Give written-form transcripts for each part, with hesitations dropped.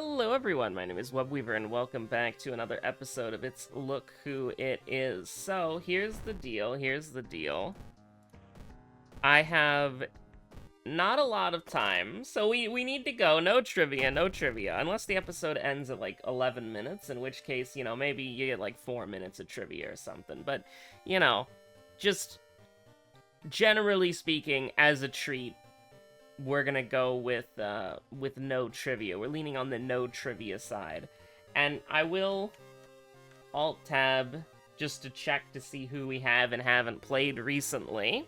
Hello everyone, my name is Webweaver and welcome back to another episode of It's Look Who It Is. So, here's the deal. I have not a lot of time, so we need to go. No trivia, unless the episode ends at like 11 minutes, in which case, you know, maybe you get like 4 minutes of trivia or something. But, you know, just generally speaking, as a treat, we're gonna go with no trivia. We're leaning on the no trivia side. And I will Alt-Tab just to check to see who we have and haven't played recently.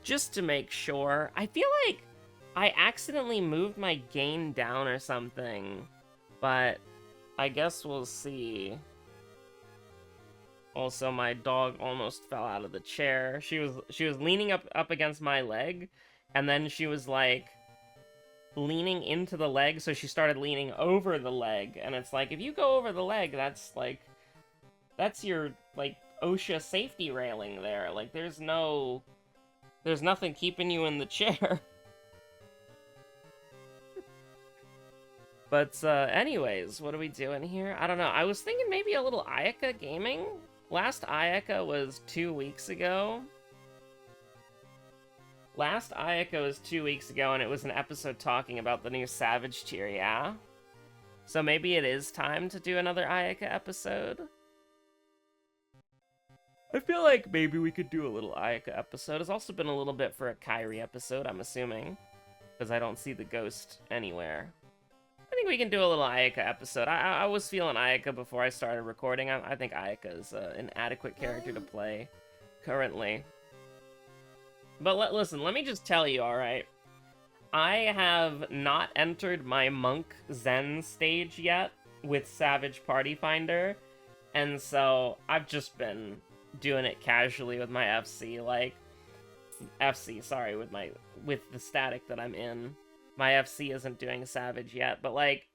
Just to make sure. I feel like I accidentally moved my gain down or something. But I guess we'll see. Also, my dog almost fell out of the chair. She was leaning up against my leg. And then she was, like, leaning into the leg, so she started leaning over the leg. And it's like, if you go over the leg, that's, like, that's your, like, OSHA safety railing there. Like, there's nothing keeping you in the chair. But, anyways, what are we doing here? I don't know. I was thinking maybe a little Ayaka gaming. Last Ayaka was 2 weeks ago. Last Ayaka was 2 weeks ago, and it was an episode talking about the new Savage tier, yeah? So maybe it is time to do another Ayaka episode? I feel like maybe we could do a little Ayaka episode. It's also been a little bit for a Kairi episode, I'm assuming. Because I don't see the ghost anywhere. I think we can do a little Ayaka episode. I was feeling Ayaka before I started recording. I think Ayaka is an adequate character to play currently. But listen, let me just tell you, alright? I have not entered my Monk Zen stage yet with Savage Party Finder, and so I've just been doing it casually with my FC, like... FC, sorry, with the static that I'm in. My FC isn't doing Savage yet, but, like,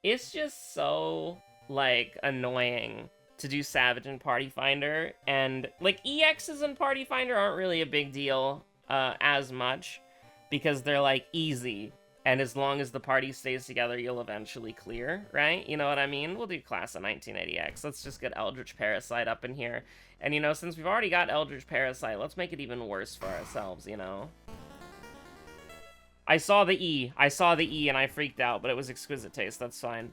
it's just so, like, annoying to do Savage and Party Finder, and, like, EXs and Party Finder aren't really a big deal, as much, because they're, like, easy, and as long as the party stays together, you'll eventually clear, right? You know what I mean? We'll do Class of 1980X. Let's just get Eldritch Parasite up in here, and, you know, since we've already got Eldritch Parasite, let's make it even worse for ourselves, you know? I saw the E, and I freaked out, but it was Exquisite Taste, that's fine.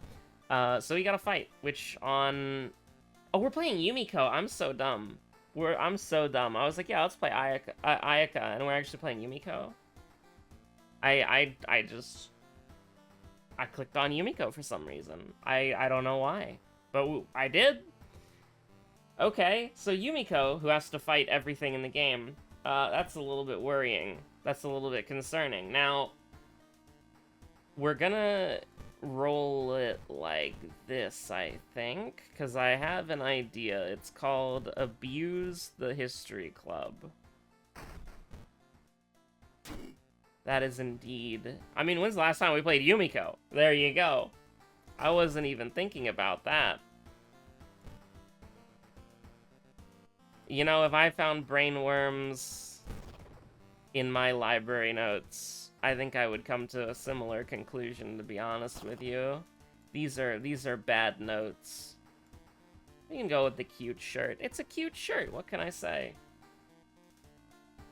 So we gotta fight, which on... Oh, we're playing Yumiko. I'm so dumb. I'm so dumb. I was like, yeah, let's play Ayaka, and we're actually playing Yumiko. I clicked on Yumiko for some reason. I don't know why, but I did. Okay, so Yumiko, who has to fight everything in the game, that's a little bit worrying. That's a little bit concerning. Now, we're gonna roll it like this, I think, because I have an idea. It's called Abuse the History Club. That is indeed... I mean, when's the last time we played Yumiko? There you go. I wasn't even thinking about that. You know, if I found brainworms in my library notes, I think I would come to a similar conclusion, to be honest with you. These are bad notes. We can go with the cute shirt. It's a cute shirt, what can I say?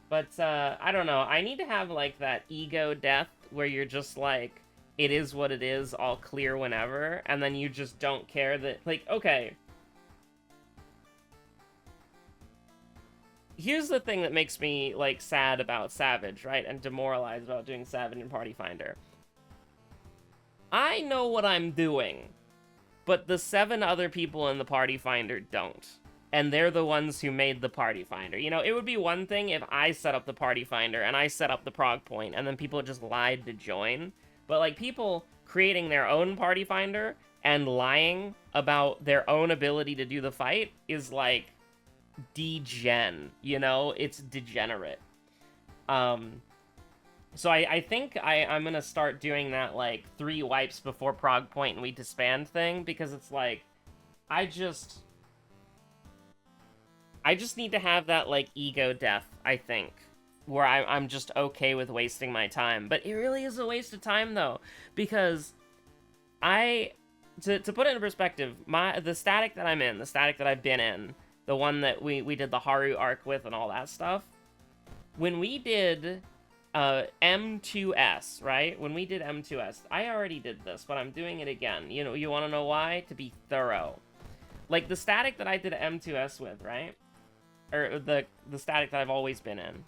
But, I don't know, I need to have, like, that ego death where you're just like, it is what it is, I'll clear whenever, and then you just don't care that, like, okay. Here's the thing that makes me, like, sad about Savage, right? And demoralized about doing Savage and Party Finder. I know what I'm doing, but the 7 other people in the Party Finder don't. And they're the ones who made the Party Finder. You know, it would be one thing if I set up the Party Finder and I set up the prog point and then people just lied to join. But, like, people creating their own Party Finder and lying about their own ability to do the fight is, like, degen, you know? It's degenerate. So I think I'm gonna start doing that, like, 3 wipes before prog point and we disband thing, because it's like, I just need to have that, like, ego death, I think, where I'm just okay with wasting my time. But it really is a waste of time, though, because To put it in perspective, the static that I'm in, the static that I've been in, the one that we did the Haru arc with and all that stuff, when we did M2S, right? When we did M2S, I already did this, but I'm doing it again. You know, you want to know why? To be thorough. Like, the static that I did M2S with, right? Or the static that I've always been in,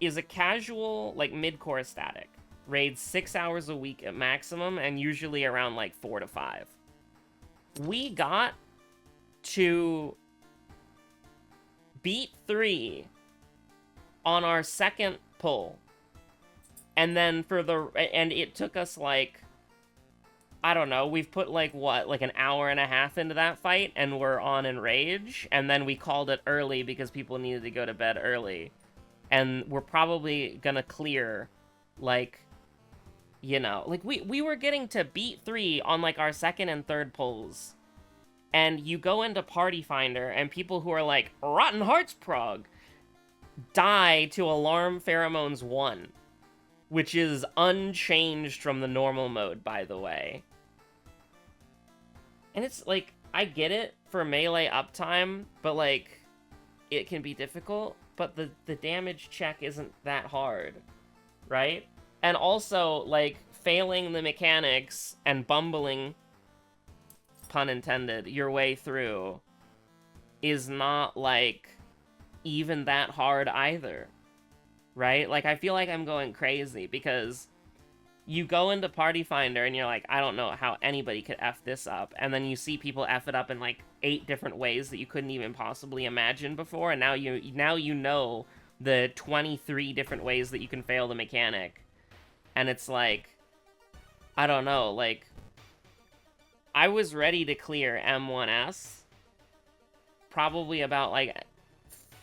is a casual, like, mid-core static. Raids 6 hours a week at maximum, and usually around, like, 4 to 5. We got to beat 3 on our second pull. And then and it took us, like, I don't know, we've put, like, what, like an hour and a half into that fight, and we're on Enrage, and then we called it early because people needed to go to bed early. And we're probably gonna clear, like, you know, like, we were getting to beat 3 on, like, our second and third pulls. And you go into Party Finder, and people who are like, Rotten Hearts Prog, die to Alarm Pheromones 1. Which is unchanged from the normal mode, by the way. And it's, like, I get it for melee uptime, but, like, it can be difficult, but the damage check isn't that hard, right? And also, like, failing the mechanics and bumbling, pun intended, your way through is not, like, even that hard either, right? Like, I feel like I'm going crazy because you go into Party Finder and you're like, I don't know how anybody could F this up, and then you see people F it up in, like, 8 different ways that you couldn't even possibly imagine before, and now you know the 23 different ways that you can fail the mechanic. And it's like, I don't know, like, I was ready to clear M1S probably about, like,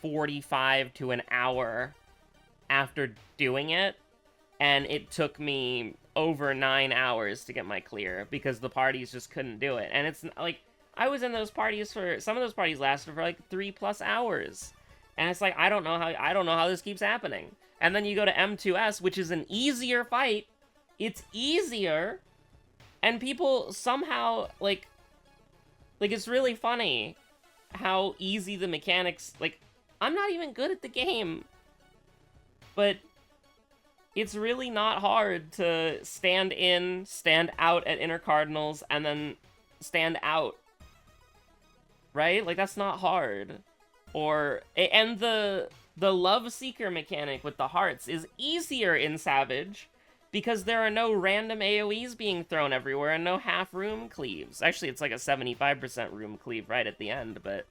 45 to an hour after doing it, and it took me over 9 hours to get my clear because the parties just couldn't do it. And it's like, I was in those parties for, some of those parties lasted for like 3+ hours, and it's like, I don't know how this keeps happening. And then you go to M2S, which is an easier fight. It's easier, and people somehow, like, it's really funny how easy the mechanics, like, I'm not even good at the game, but it's really not hard to stand in, stand out at inner cardinals, and then stand out, right? Like, that's not hard. And the Love Seeker mechanic with the hearts is easier in Savage because there are no random AoEs being thrown everywhere and no half room cleaves. Actually, it's like a 75% room cleave right at the end, but,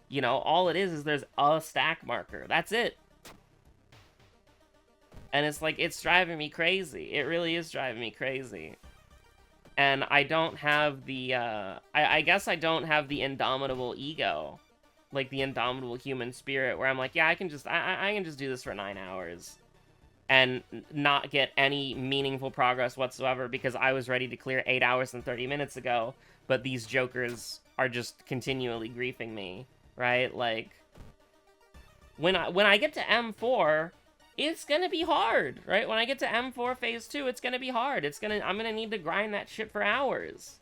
you know, all it is there's a stack marker. That's it. And it's like, it's driving me crazy. It really is driving me crazy. And I don't have the, I guess I don't have the indomitable ego. Like, the indomitable human spirit, where I'm like, yeah, I can just do this for 9 hours. And not get any meaningful progress whatsoever, because I was ready to clear 8 hours and 30 minutes ago, but these jokers are just continually griefing me, right? Like, when I get to M4... it's gonna be hard, right? When I get to M4 Phase 2, it's gonna be hard. I'm gonna need to grind that shit for hours.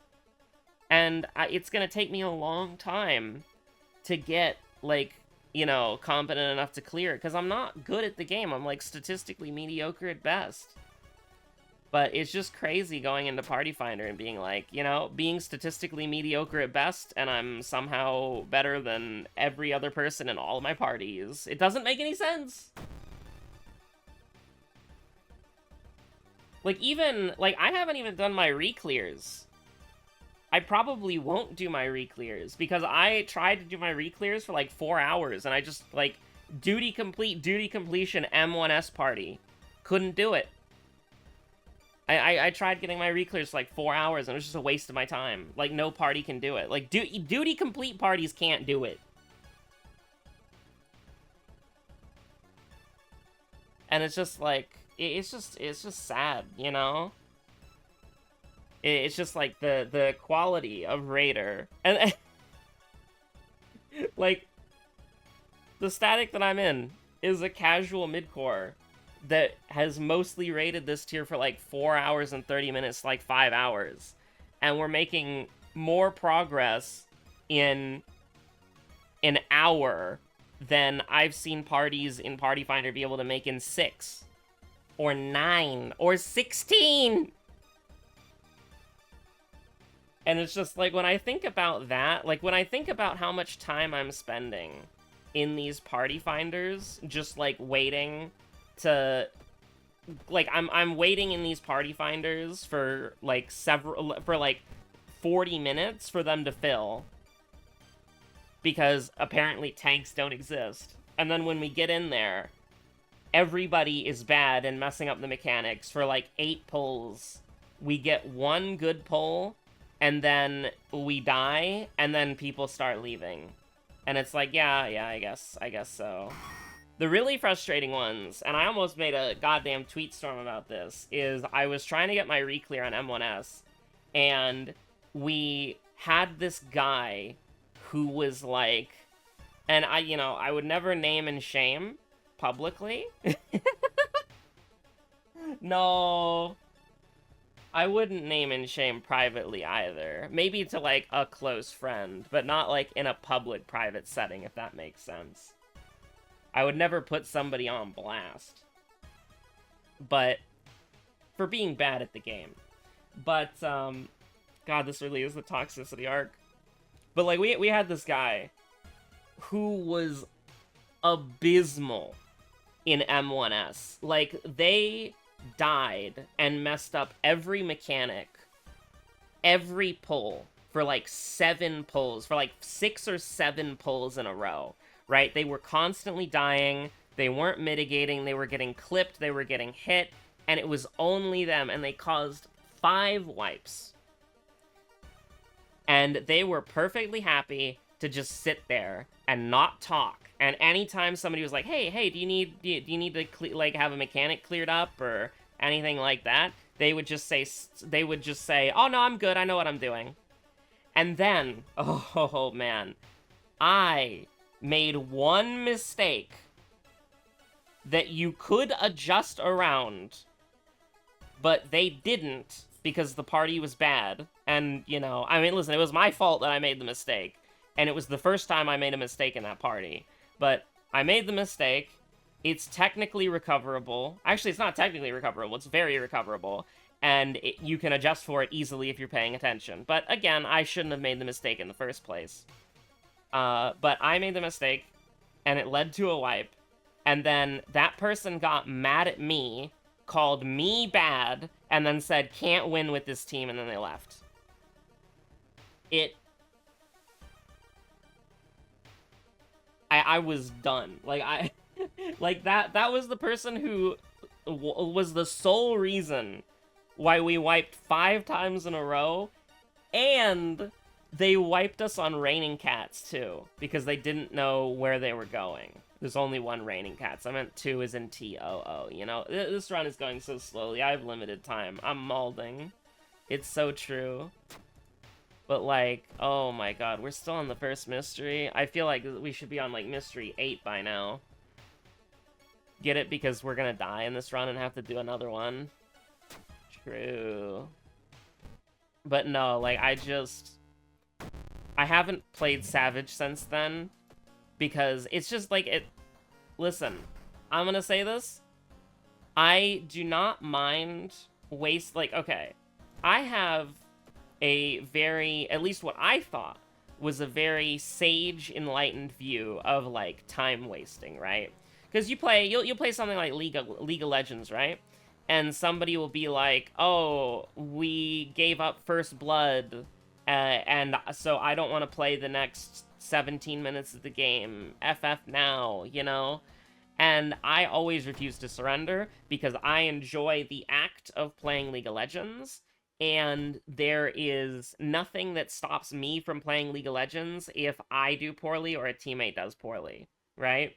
And it's gonna take me a long time to get, like, you know, competent enough to clear it, because I'm not good at the game. I'm, like, statistically mediocre at best. But it's just crazy going into Party Finder and being like, you know, being statistically mediocre at best, and I'm somehow better than every other person in all of my parties. It doesn't make any sense. Like, even, like, I haven't even done my re-clears. I probably won't do my re-clears, because I tried to do my re-clears for, like, 4 hours, and I just, like, duty completion, M1S party. Couldn't do it. I tried getting my re-clears for, like, 4 hours, and it was just a waste of my time. Like, no party can do it. Like, duty complete parties can't do it. And it's just, like... It's just sad, you know? It's just, like, the quality of Raider. And, like, the static that I'm in is a casual midcore that has mostly rated this tier for like 4 hours and 30 minutes, like 5 hours. And we're making more progress in an hour than I've seen parties in Party Finder be able to make in 6 or 9 or 16. And it's just like, when I think about that, like when I think about how much time I'm spending in these Party Finders, just like waiting to, like, I'm waiting in these Party Finders for like 40 minutes for them to fill, because apparently tanks don't exist. And then when we get in there, everybody is bad and messing up the mechanics. For like 8 pulls, we get 1 good pull, and then we die, and then people start leaving. And it's like, yeah, I guess so. The really frustrating ones, and I almost made a goddamn tweet storm about this, is I was trying to get my reclear on M1S, and we had this guy who was like, and I would never name and shame publicly. No, I wouldn't name and shame privately either. Maybe to like a close friend, but not like in a public private setting, if that makes sense. I would never put somebody on blast, but for being bad at the game. But God, this really is the toxicity arc. But like we had this guy who was abysmal in M1S. Like, they died and messed up every mechanic, every pull, for like 7 pulls, for like 6 or 7 pulls in a row, right? They were constantly dying, they weren't mitigating, they were getting clipped, they were getting hit, and it was only them, and they caused 5 wipes. And they were perfectly happy to just sit there and not talk. And anytime somebody was like, hey, do you need to like have a mechanic cleared up or anything like that, they would just say, oh no, I'm good, I know what I'm doing. And then, oh man, I made one mistake that you could adjust around, but they didn't because the party was bad. And, you know, I mean, listen, it was my fault that I made the mistake. And it was the first time I made a mistake in that party. But I made the mistake. It's technically recoverable. Actually, it's not technically recoverable. It's very recoverable. And you can adjust for it easily if you're paying attention. But again, I shouldn't have made the mistake in the first place. But I made the mistake, and it led to a wipe. And then that person got mad at me, called me bad, and then said, can't win with this team, and then they left. I was done. Like, like, that was the person who was the sole reason why we wiped 5 times in a row, and they wiped us on raining cats, too, because they didn't know where they were going. There's only 1 raining cats. I meant 2 is in TOO, you know? This run is going so slowly. I have limited time. I'm malding. It's so true. But, like, oh my god, we're still on the first mystery. I feel like we should be on, like, mystery 8 by now. Get it? Because we're gonna die in this run and have to do another one. True. But no, like, I haven't played Savage since then, because it's just, like, listen, I'm gonna say this. I do not mind like, okay, I have a very, at least what I thought was a very sage, enlightened view of, like, time wasting, right? Because you'll play something like League of Legends, right? And somebody will be like, oh, we gave up first blood, and so I don't want to play the next 17 minutes of the game. FF now, you know? And I always refuse to surrender, because I enjoy the act of playing League of Legends, and there is nothing that stops me from playing League of Legends if I do poorly or a teammate does poorly, right?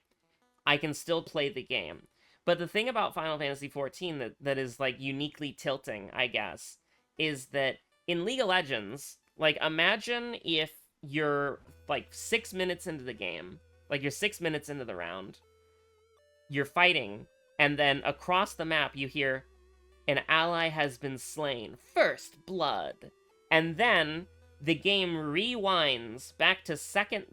I can still play the game. But the thing about Final Fantasy XIV that is, like, uniquely tilting, I guess, is that in League of Legends, like, imagine if you're, like, 6 minutes into the game, like, you're 6 minutes into the round, you're fighting, And then across the map, you hear, an ally has been slain. First blood. And then the game rewinds back to second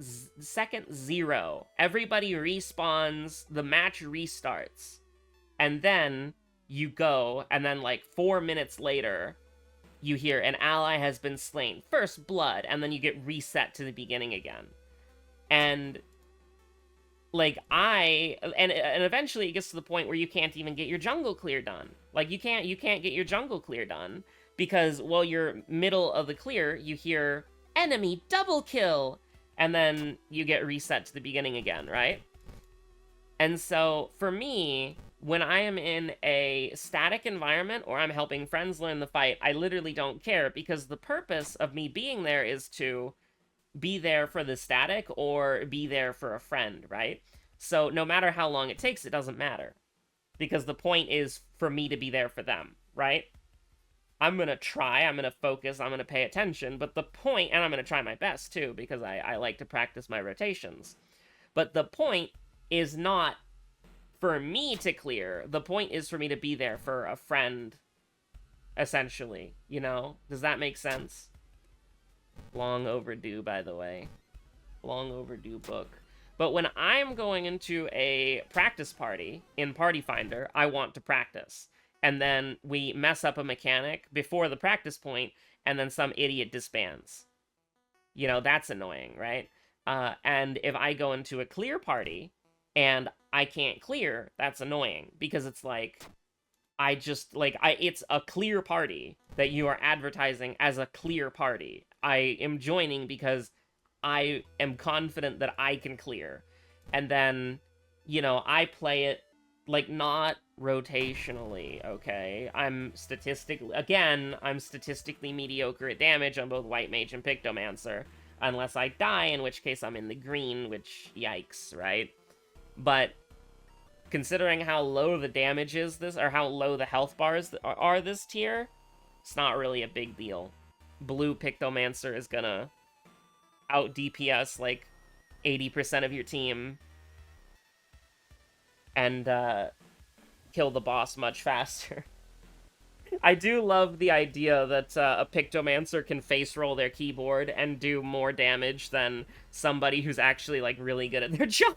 0. Everybody respawns, the match restarts. And then you go, and then like 4 minutes later, you hear an ally has been slain. First blood. And then you get reset to the beginning again. And like and eventually it gets to the point where you can't even get your jungle clear done. Like you can't get your jungle clear done because while you're middle of the clear, you hear enemy double kill, and then you get reset to the beginning again, right? And so for me, when I am in a static environment or I'm helping friends learn the fight, I literally don't care, because the purpose of me being there is to be there for the static or be there for a friend, right? So no matter how long it takes, it doesn't matter. Because the point is for me to be there for them, right? I'm gonna try, I'm gonna focus, I'm gonna pay attention, but the point, and I'm gonna try my best too, because I like to practice my rotations. But the point is not for me to clear, the point is for me to be there for a friend, essentially, you know? Does that make sense? Long overdue, by the way. Long overdue book. But when I'm going into a practice party in Party Finder, I want to practice. And then we mess up a mechanic before the practice point, and then some idiot disbands. You know, that's annoying, right? And if I go into a clear party, and I can't clear, that's annoying. Because it's like, it's a clear party that you are advertising as a clear party. I am joining because I am confident that I can clear. And then, you know, I play it, like, not rotationally, okay? I'm statistically mediocre at damage on both White Mage and Pictomancer. Unless I die, in which case I'm in the green, which, yikes, right? But considering how low the damage is or how low the health bars are this tier, it's not really a big deal. Blue Pictomancer is gonna out DPS like 80% of your team and kill the boss much faster. I do love the idea that a Pictomancer can face roll their keyboard and do more damage than somebody who's actually like really good at their job.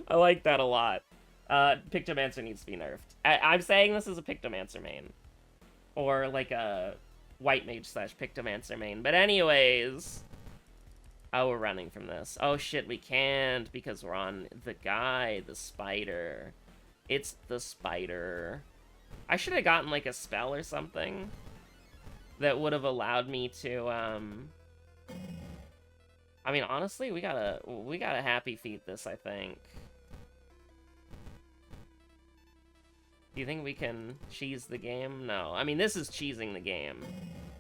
I like that a lot. Pictomancer needs to be nerfed. I'm saying this as a Pictomancer main. Or like a White Mage / Pictomancer main. But anyways. Oh, we're running from this. Oh shit, we can't because we're on the guy, the spider. It's the spider. I should have gotten like a spell or something that would have allowed me to, I mean, honestly, we gotta happy feet this, I think. Do you think we can cheese the game? No. I mean, this is cheesing the game.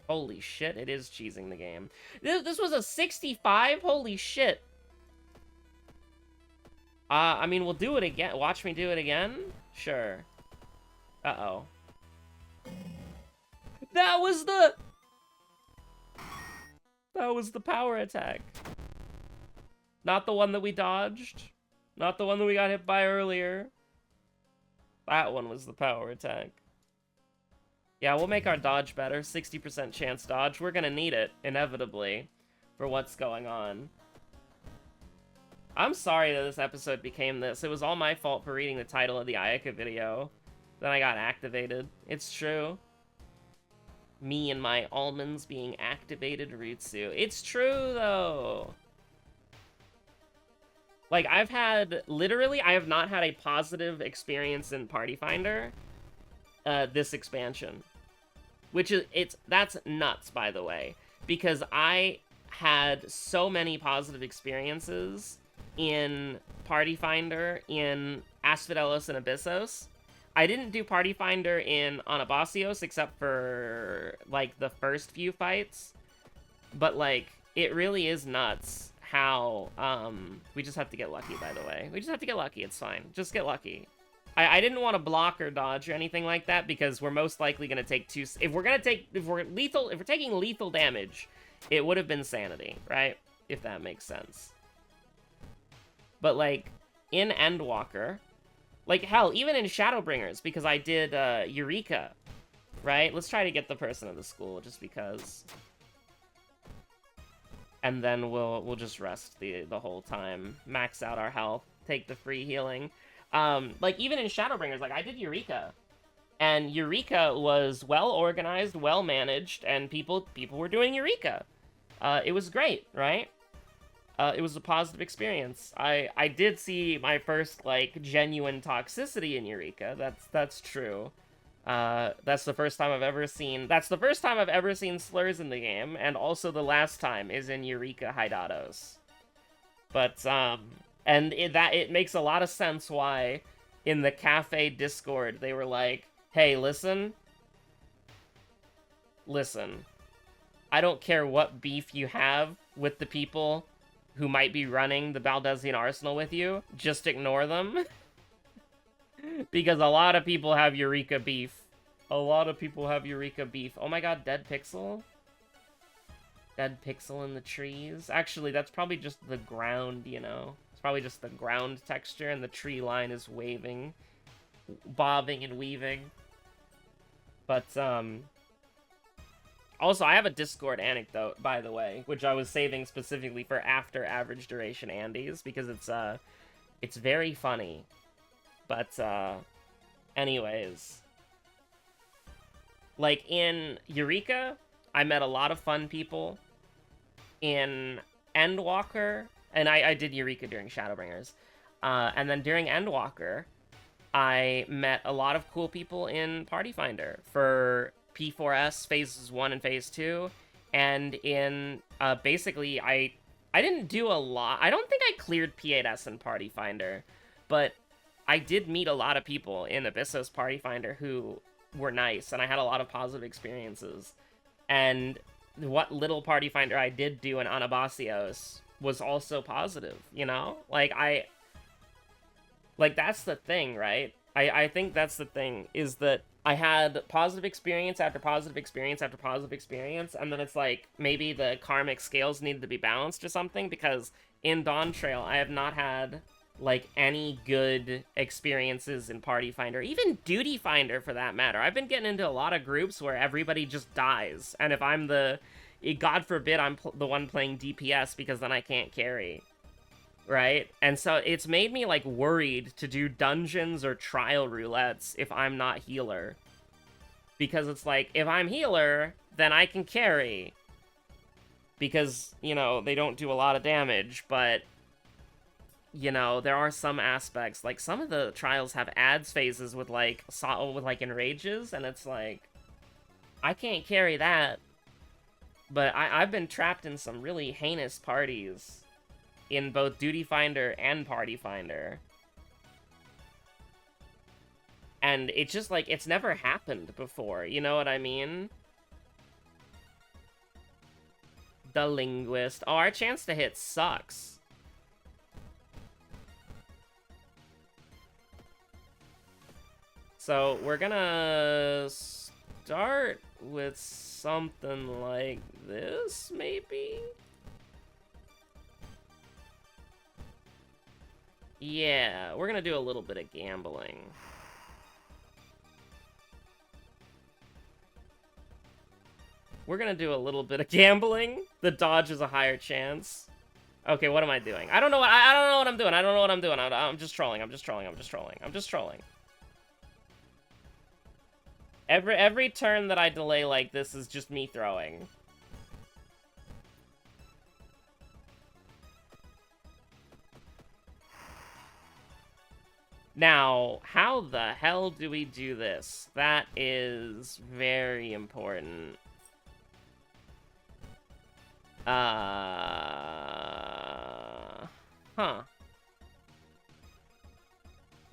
Holy shit, it is cheesing the game. This was a 65? Holy shit. I mean, we'll do it again. Watch me do it again? Sure. Uh-oh. That was the power attack. Not the one that we dodged. Not the one that we got hit by earlier. That one was the power attack. Yeah, we'll make our dodge better. 60% chance dodge. We're gonna need it, inevitably, for what's going on. I'm sorry that this episode became this. It was all my fault for reading the title of the Ayaka video. Then I got activated. It's true. Me and my almonds being activated Rutsu. It's true, though. Like, I have not had a positive experience in Party Finder, this expansion. Which is, that's nuts, by the way. Because I had so many positive experiences in Party Finder, in Asphodelos and Abyssos. I didn't do Party Finder in Anabasios, except for, like, the first few fights. But, like, it really is nuts how, we just have to get lucky, by the way. We just have to get lucky, it's fine. Just get lucky. I didn't want to block or dodge or anything like that, because we're most likely going to take if we're taking lethal damage, it would have been sanity, right? If that makes sense. But, like, in Endwalker, Like, hell, even in Shadowbringers, because I did, Eureka, right? Let's try to get the person of the school, just because. And then we'll just rest the whole time. Max out our health. Take the free healing. Like, even in Shadowbringers, like, I did Eureka. And Eureka was well-organized, well-managed, and people were doing Eureka. It was great, right? It was a positive experience. I did see my first, like, genuine toxicity in Eureka. That's true. That's the first time I've ever seen... That's the first time I've ever seen slurs in the game, and also the last time is in Eureka Hidatos. But, and it makes a lot of sense why in the cafe Discord they were like, hey, listen, I don't care what beef you have with the people who might be running the Baldesion Arsenal with you, just ignore them. Because a lot of people have Eureka beef. A lot of people have Eureka beef. Oh my god, dead pixel? Dead pixel in the trees? Actually, that's probably just the ground, you know? It's probably just the ground texture, and the tree line is waving, bobbing and weaving. But, also, I have a Discord anecdote, by the way, which I was saving specifically for after average duration Andes, because it's very funny. But, anyways. Like, in Eureka, I met a lot of fun people. In Endwalker, and I did Eureka during Shadowbringers, and then during Endwalker, I met a lot of cool people in Party Finder for P4S Phases 1 and Phase 2, and in, basically, I didn't do a lot. I don't think I cleared P8S in Party Finder, but I did meet a lot of people in Abyssos Party Finder who were nice, and I had a lot of positive experiences. And what little Party Finder I did do in Anabasios was also positive, you know? Like, that's the thing, right? I think that's the thing, is that I had positive experience after positive experience after positive experience, and then it's like, maybe the karmic scales needed to be balanced or something, because in Dawn Trail, I have not had, like, any good experiences in Party Finder, even Duty Finder for that matter. I've been getting into a lot of groups where everybody just dies, and if I'm God forbid I'm the one playing DPS, because then I can't carry, right? And so it's made me, like, worried to do dungeons or trial roulettes if I'm not healer, because it's like, if I'm healer, then I can carry, because, you know, they don't do a lot of damage, but you know, there are some aspects, like, some of the trials have ads phases with, like, enrages, and it's like, I can't carry that. But I've been trapped in some really heinous parties in both Duty Finder and Party Finder. And it's just, like, it's never happened before, you know what I mean? The Linguist. Oh, our chance to hit sucks. So, we're gonna start with something like this, maybe? Yeah, we're gonna do a little bit of gambling. We're gonna do a little bit of gambling. The dodge is a higher chance. Okay, what am I doing? I don't know what I'm doing. I don't know what I'm doing. I'm just trolling. I'm just trolling. Every turn that I delay like this is just me throwing. Now, how the hell do we do this? That is very important.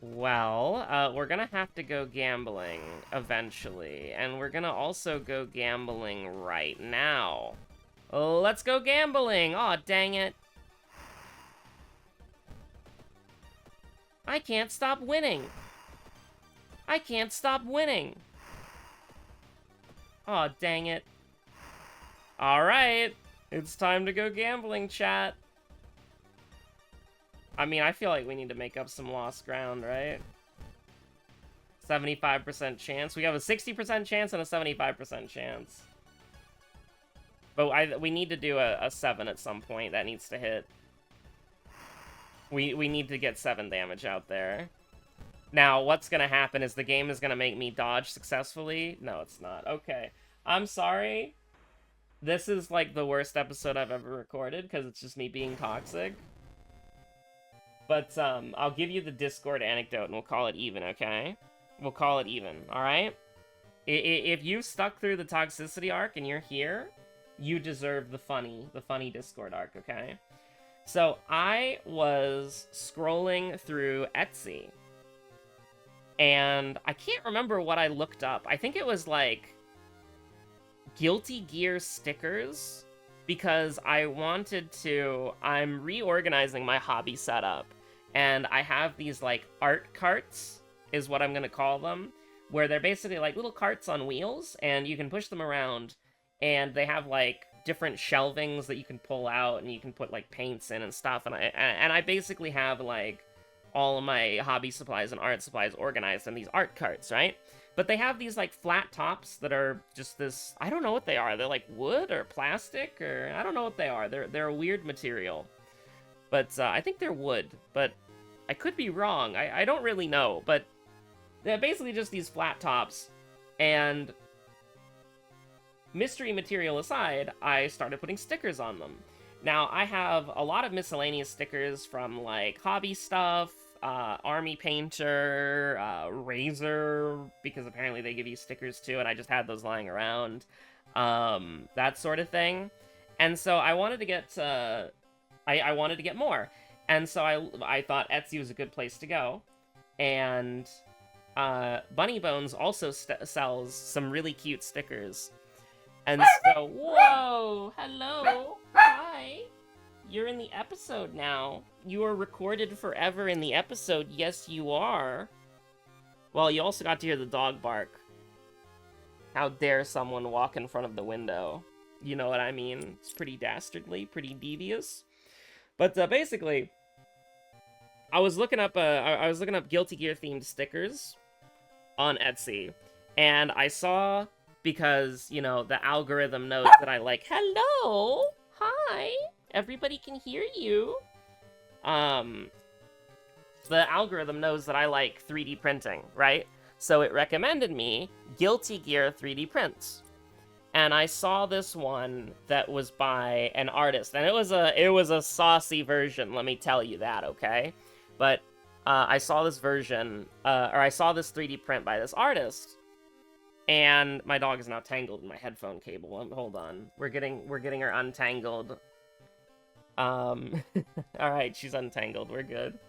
Well, we're gonna have to go gambling eventually, and we're gonna also go gambling right now. Let's go gambling! Aw, dang it. I can't stop winning! I can't stop winning! Aw, dang it. Alright, it's time to go gambling, chat. I mean, I feel like we need to make up some lost ground, right? 75% chance. We have a 60% chance and a 75% chance. But we need to do a 7 at some point. That needs to hit. We need to get 7 damage out there. Now, what's gonna happen is the game is gonna make me dodge successfully. No, it's not. Okay. I'm sorry. This is, like, the worst episode I've ever recorded, because it's just me being toxic. But, I'll give you the Discord anecdote, and we'll call it even, okay? We'll call it even, alright? If you stuck through the toxicity arc and you're here, you deserve the funny Discord arc, okay? So, I was scrolling through Etsy, and I can't remember what I looked up. I think it was, like, Guilty Gear stickers, because I'm reorganizing my hobby setup, and I have these, like, art carts, is what I'm gonna call them, where they're basically, like, little carts on wheels, and you can push them around, and they have, like, different shelvings that you can pull out, and you can put, like, paints in and stuff, and I basically have, like, all of my hobby supplies and art supplies organized in these art carts, right? But they have these, like, flat tops that are just this... I don't know what they are. They're, like, wood or plastic, or... I don't know what they are. They're a weird material. But, I think they're wood. But I could be wrong. I don't really know. But they're basically just these flat tops. And mystery material aside, I started putting stickers on them. Now, I have a lot of miscellaneous stickers from, like, hobby stuff, Army Painter, Razor, because apparently they give you stickers too, and I just had those lying around, that sort of thing. And so I wanted to get, I wanted to get more. And so I thought Etsy was a good place to go. And, Bunny Bones also sells some really cute stickers. And so, whoa, hello, hi, you're in the episode now. You are recorded forever in the episode, yes you are. Well, you also got to hear the dog bark. How dare someone walk in front of the window? You know what I mean? It's pretty dastardly, pretty devious. But, basically, I was looking up Guilty Gear themed stickers on Etsy, and I saw... Because, you know, the algorithm knows that I like, hello, hi, everybody can hear you. The algorithm knows that I like 3D printing, right? So it recommended me Guilty Gear 3D prints. And I saw this one that was by an artist, and it was a saucy version, let me tell you that, okay? But I saw this version, I saw this 3D print by this artist. And my dog is now tangled in my headphone cable. Hold on. We're getting her untangled. Alright, she's untangled. We're good.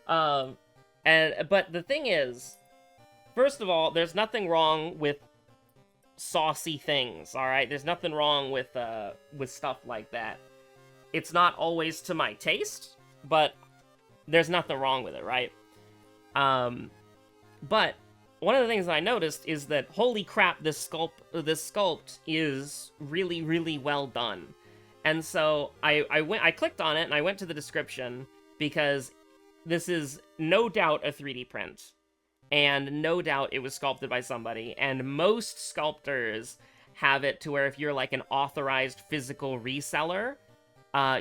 But the thing is, first of all, there's nothing wrong with saucy things, alright? There's nothing wrong with stuff like that. It's not always to my taste, but there's nothing wrong with it, right? But one of the things that I noticed is that, holy crap, this sculpt is really, really well done. And so I clicked on it and I went to the description, because this is no doubt a 3D print. And no doubt it was sculpted by somebody. And most sculptors have it to where if you're like an authorized physical reseller,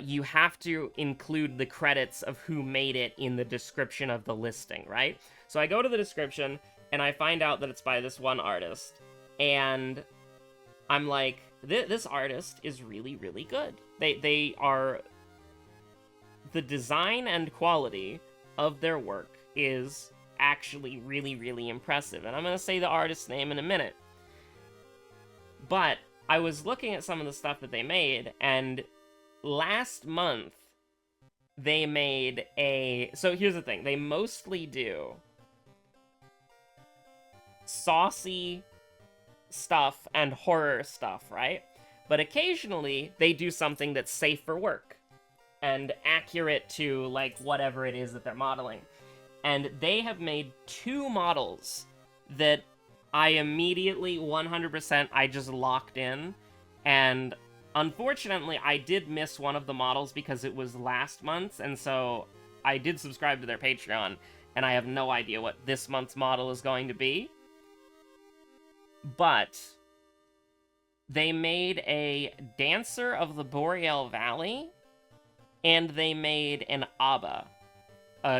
you have to include the credits of who made it in the description of the listing, right? So I go to the description, and I find out that it's by this one artist, and I'm like, this artist is really, really good. The design and quality of their work is actually really, really impressive, and I'm gonna say the artist's name in a minute. But I was looking at some of the stuff that they made, and last month, they made so here's the thing, they mostly do saucy stuff and horror stuff, right? But occasionally, they do something that's safe for work and accurate to, like, whatever it is that they're modeling. And they have made 2 models that I immediately, 100%, I just locked in. And unfortunately, I did miss one of the models because it was last month, and so I did subscribe to their Patreon. and I have no idea what this month's model is going to be. But they made a Dancer of the Boreal Valley, and they made an Abba,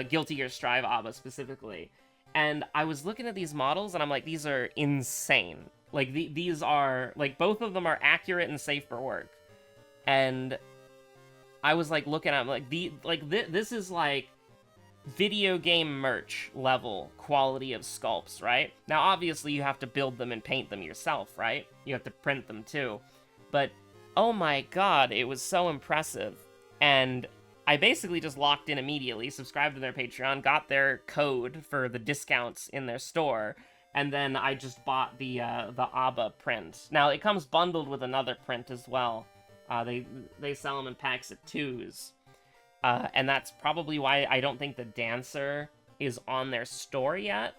Guilty Gear Strive Abba specifically. And I was looking at these models, and I'm like, these are insane. Like, these are, like, both of them are accurate and safe for work. And I was, like, looking at them, like, this is, like, video game merch level quality of sculpts, right? Now, obviously, you have to build them and paint them yourself, right? You have to print them, too. But, oh my god, it was so impressive. And I basically just locked in immediately, subscribed to their Patreon, got their code for the discounts in their store, and then I just bought the ABBA print. Now, it comes bundled with another print as well. They sell them in packs of 2s. And that's probably why I don't think the Dancer is on their store yet.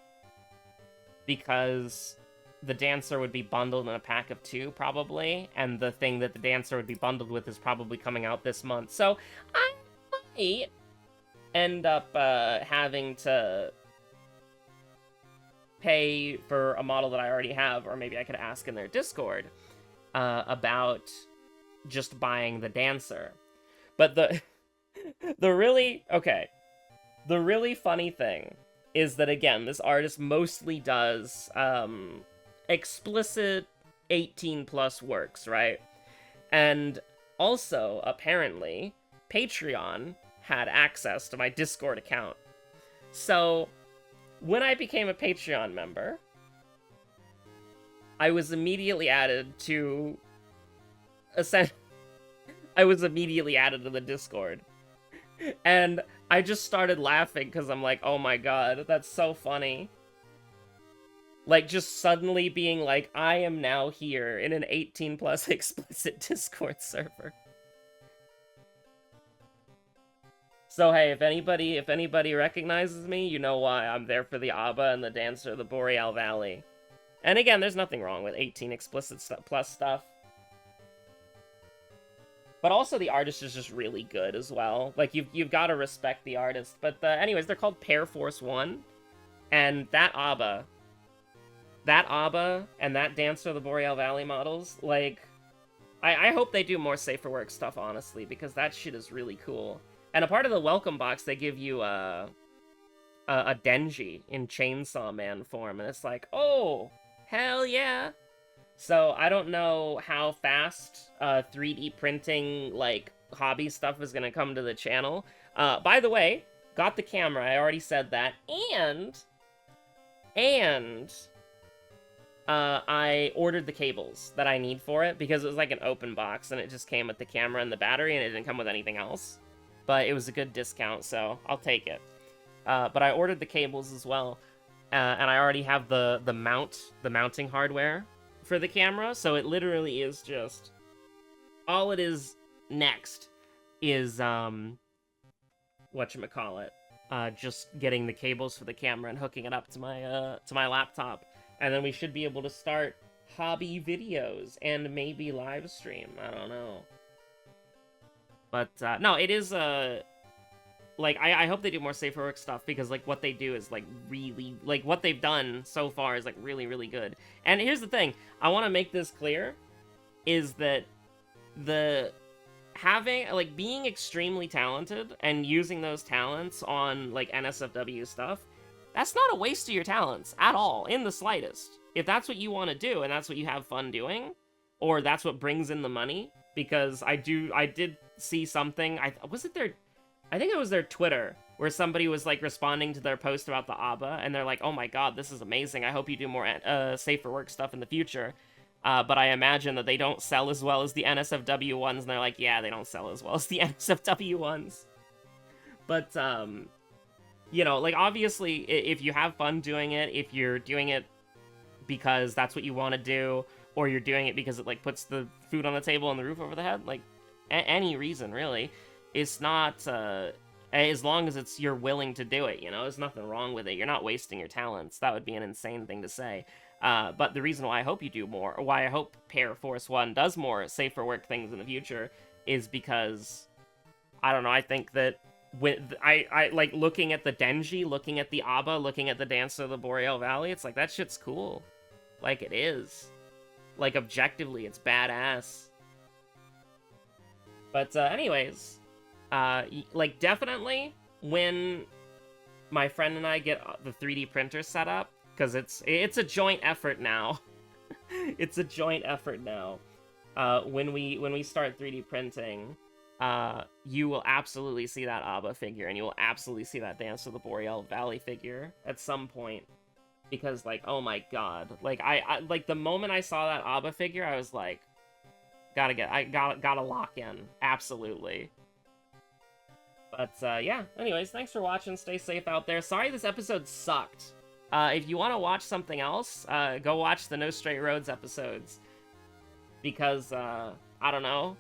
Because the Dancer would be bundled in a pack of 2, probably. And the thing that the Dancer would be bundled with is probably coming out this month. So, I might end up having to pay for a model that I already have. Or maybe I could ask in their Discord about just buying the Dancer. But the really funny thing is that, again, this artist mostly does explicit 18+ works, right? And also, apparently, Patreon had access to my Discord account. So, when I became a Patreon member, I was immediately added to the Discord. And I just started laughing because I'm like, oh my god, that's so funny. Like, just suddenly being like, I am now here in an 18+ explicit Discord server. So hey, if anybody recognizes me, you know why. I'm there for the ABBA and the Dancer of the Boreal Valley. And again, there's nothing wrong with 18 explicit plus stuff. But also the artist is just really good as well. Like, you've got to respect the artist. But anyways, they're called Pair Force 1. And that ABBA and that Dancer of the Boreal Valley models, like, I hope they do more safer work stuff, honestly, because that shit is really cool. And a part of the welcome box, they give you a Denji in Chainsaw Man form. And it's like, oh, hell yeah. So, I don't know how fast 3D printing, like, hobby stuff is gonna come to the channel. By the way, got the camera, I already said that, and I ordered the cables that I need for it, because it was like an open box, and it just came with the camera and the battery, and it didn't come with anything else. But it was a good discount, so I'll take it. But I ordered the cables as well, and I already have the mounting hardware for the camera, so it literally is just, all it is next is whatchamacallit, just getting the cables for the camera and hooking it up to my laptop, and then we should be able to start hobby videos and maybe live stream. I don't know, but no, it is like, I hope they do more safer work stuff, because, like, what they do is, like, really, like, what they've done so far is, like, really, really good. And here's the thing, I want to make this clear, is that being extremely talented and using those talents on, like, NSFW stuff, that's not a waste of your talents at all, in the slightest. If that's what you want to do, and that's what you have fun doing, or that's what brings in the money, because I did see something, I think it was their Twitter, where somebody was, like, responding to their post about the ABBA, and they're like, oh my god, this is amazing, I hope you do more safer work stuff in the future. But I imagine that they don't sell as well as the NSFW ones, and they're like, yeah, they don't sell as well as the NSFW ones. But, you know, like, obviously, if you have fun doing it, if you're doing it because that's what you want to do, or you're doing it because it, like, puts the food on the table and the roof over the head, like, any reason, really. It's not, as long as you're willing to do it, you know? There's nothing wrong with it. You're not wasting your talents. That would be an insane thing to say. But the reason why I hope you do more, or why I hope Pair Force 1 does more safer work things in the future, is because, I don't know, I think that I like looking at the Denji, looking at the Abba, looking at the Dance of the Boreal Valley. It's like, that shit's cool. Like, it is. Like, objectively, it's badass. But anyways, like, definitely when my friend and I get the 3D printer set up, because it's a joint effort now. It's a joint effort now. When we start 3D printing, you will absolutely see that Abba figure, and you will absolutely see that Dance of the Boreal Valley figure at some point. Because, like, oh my god. Like, I like, the moment I saw that Abba figure, I was like, gotta lock in. Absolutely. But, yeah. Anyways, thanks for watching. Stay safe out there. Sorry this episode sucked. If you want to watch something else, go watch the No Straight Roads episodes. Because, I don't know,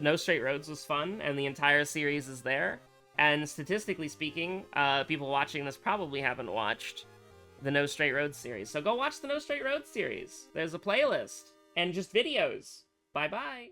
No Straight Roads was fun, and the entire series is there. And statistically speaking, people watching this probably haven't watched the No Straight Roads series. So go watch the No Straight Roads series. There's a playlist, and just videos. Bye-bye.